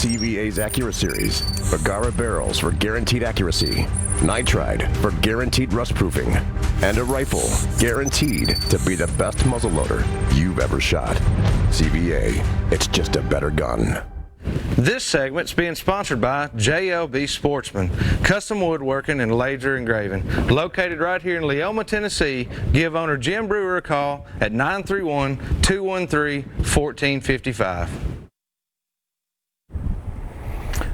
CVA's AccuraSeries, Bagara barrels for guaranteed accuracy, nitride for guaranteed rust proofing, and a rifle guaranteed to be the best muzzleloader you've ever shot. CVA, it's just a better gun. This segment's being sponsored by JLB Sportsman, custom woodworking and laser engraving. Located right here in Leoma, Tennessee, give owner Jim Brewer a call at 931-213-1455.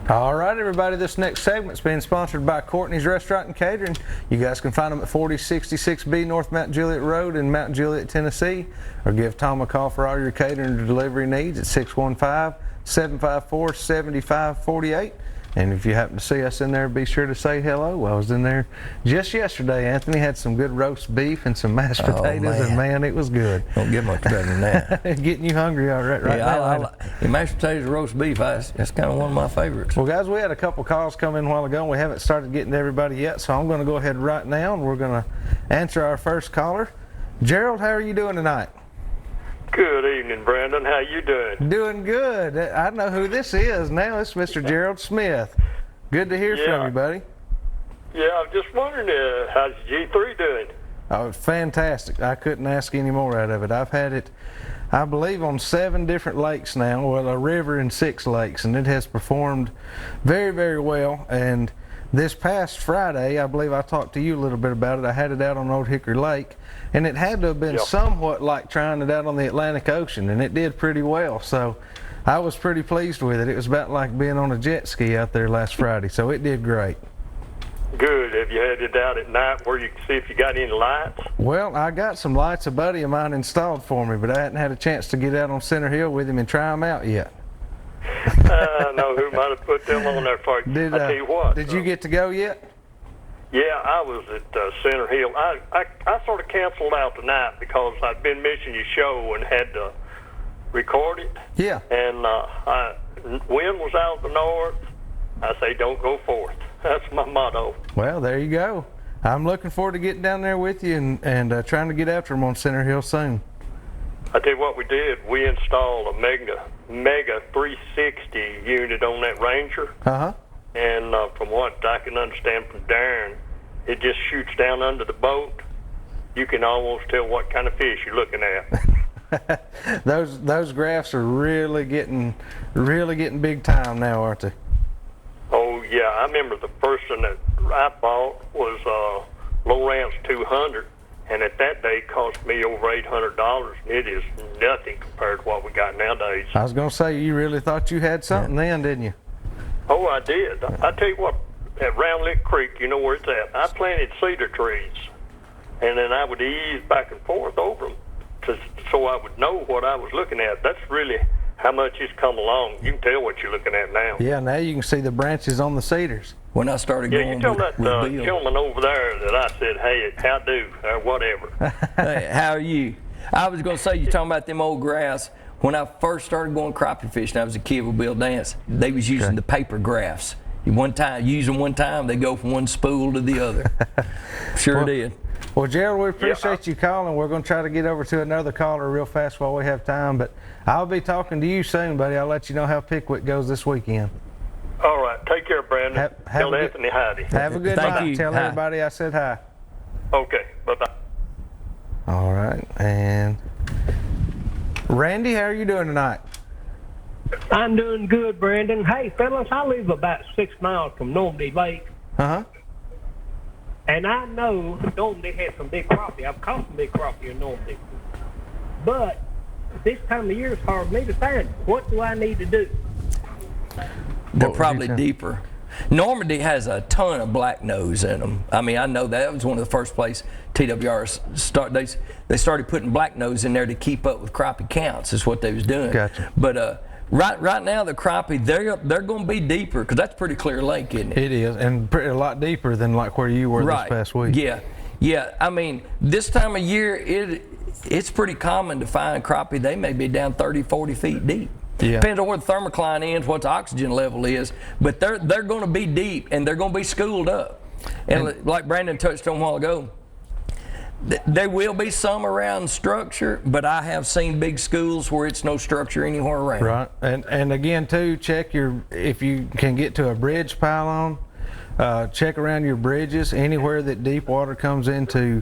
All right, everybody, this next segment's being sponsored by Courtney's Restaurant and Catering. You guys can find them at 4066B North Mount Juliet Road in Mount Juliet, Tennessee, or give Tom a call for all your catering and delivery needs at 615-754-7548. And if you happen to see us in there, be sure to say hello. I was in there just yesterday. Anthony had some good roast beef and some mashed potatoes, and man, it was good. Don't get much better than that. Getting you hungry all right now. The mashed potatoes and roast beef, that's kind of one of my favorites. Well, guys, we had a couple calls come in a while ago, and we haven't started getting to everybody yet, so I'm going to go ahead right now, and we're going to answer our first caller. Gerald, how are you doing tonight? Good evening, Brandon. How you doing? Doing good. I know who this is now. It's Mr. Gerald Smith. Good to hear from you, buddy. Yeah, I was just wondering, how's G3 doing? Oh, fantastic. I couldn't ask any more out of it. I've had it, I believe, on 7 different lakes now, well, a river and 6 lakes, and it has performed very, very well. And this past Friday, I believe I talked to you a little bit about it. I had it out on Old Hickory Lake, and it had to have been somewhat like trying it out on the Atlantic Ocean, and it did pretty well. So I was pretty pleased with it. It was about like being on a jet ski out there last Friday, so it did great. Good. Have you had it out at night where you can see if you got any lights? Well, I got some lights a buddy of mine installed for me, but I hadn't had a chance to get out on Center Hill with him and try them out yet. I know who might have put them on there for you. I tell you what. Did you get to go yet? Yeah, I was at Center Hill. I sort of canceled out tonight because I'd been missing your show and had to record it. Yeah. And wind was out of the north. I say, don't go forth. That's my motto. Well, there you go. I'm looking forward to getting down there with you and trying to get after them on Center Hill soon. I tell you what we did. We installed a Mega 360 unit on that Ranger. Uh-huh. And from what I can understand from Darren, it just shoots down under the boat. You can almost tell what kind of fish you're looking at. Those graphs are really getting big time now, aren't they? Oh yeah, I remember the first one that I bought was Lowrance 200, and at that day it cost me over $800. It is nothing compared to what we got nowadays. I was gonna say, you really thought you had something then, didn't you? Oh, I did. I tell you what, at Round Lick Creek, you know where it's at, I planted cedar trees, and then I would ease back and forth over them so I would know what I was looking at. That's really how much it's come along. You can tell what you're looking at now. Yeah, now you can see the branches on the cedars. When I started going you tell that gentleman over there that I said, hey, how do, or whatever. Hey, how are you? I was going to say, you're talking about them old graphs. When I first started going crappie fishing, I was a kid with Bill Dance. They was using the paper graphs. Use them one time, they go from one spool to the other. Sure did. Well, Gerald, we appreciate you calling. We're going to try to get over to another caller real fast while we have time, but I'll be talking to you soon, buddy. I'll let you know how Pickwick goes this weekend. All right. Take care, Brandon. Tell Anthony hi. Have a good night. Tell everybody I said hi. Okay. Bye-bye. All right. And Randy, how are you doing tonight? I'm doing good, Brandon. Hey, fellas, I live about 6 miles from Normandy Lake. Uh-huh. And I know Normandy has some big crappie. I've caught some big crappie in Normandy. But this time of year it's hard for me to find. What do I need to do? They're probably deeper. Normandy has a ton of black nose in them. I mean, I know that was one of the first places TWR they started putting black nose in there to keep up with crappie counts. Is what they was doing. Gotcha. But right now the crappie they're going to be deeper because that's pretty clear lake, isn't it? It is, and a lot deeper than like where you were this past week. Yeah. I mean, this time of year it's pretty common to find crappie. They may be down 30, 40 feet deep. Yeah. Depends on where the thermocline ends, what the oxygen level is, but they're going to be deep and they're going to be schooled up. And like Brandon touched on a while ago, There will be some around structure, but I have seen big schools where it's no structure anywhere around. Right, and again too, check if you can get to a bridge pylon, check around your bridges, anywhere that deep water comes into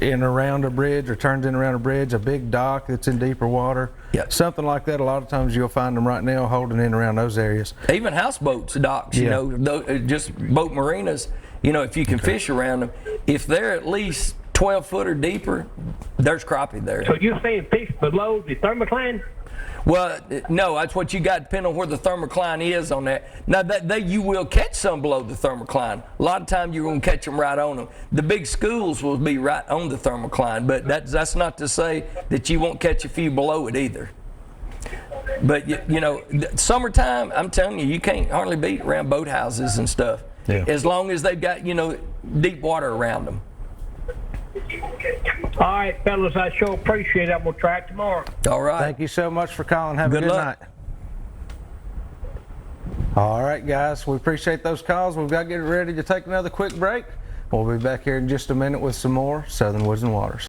in around a bridge or turns in around a bridge, a big dock that's in deeper water, Yep. something like that. A lot of times you'll find them right now holding in around those areas. Even houseboats, docks, you Yeah. know, just boat marinas, you know, if you can fish around them, if they're at least 12 foot or deeper, there's crappie there. So you're saying fish below the thermocline? Well, no, that's what you got, depending on where the thermocline is on that. Now, you will catch some below the thermocline. A lot of times you're going to catch them right on them. The big schools will be right on the thermocline, but that's not to say that you won't catch a few below it either. But, you know, summertime, I'm telling you, you can't hardly beat around boathouses and stuff. Yeah. As long as they've got, you know, deep water around them. All right, fellas, I sure appreciate it. I'm going to try it tomorrow. All right. Thank you so much for calling. Have a Good good luck. night. All right, guys, we appreciate those calls. We've got to get ready to take another quick break. We'll be back here in just a minute with some more Southern Woods and Waters.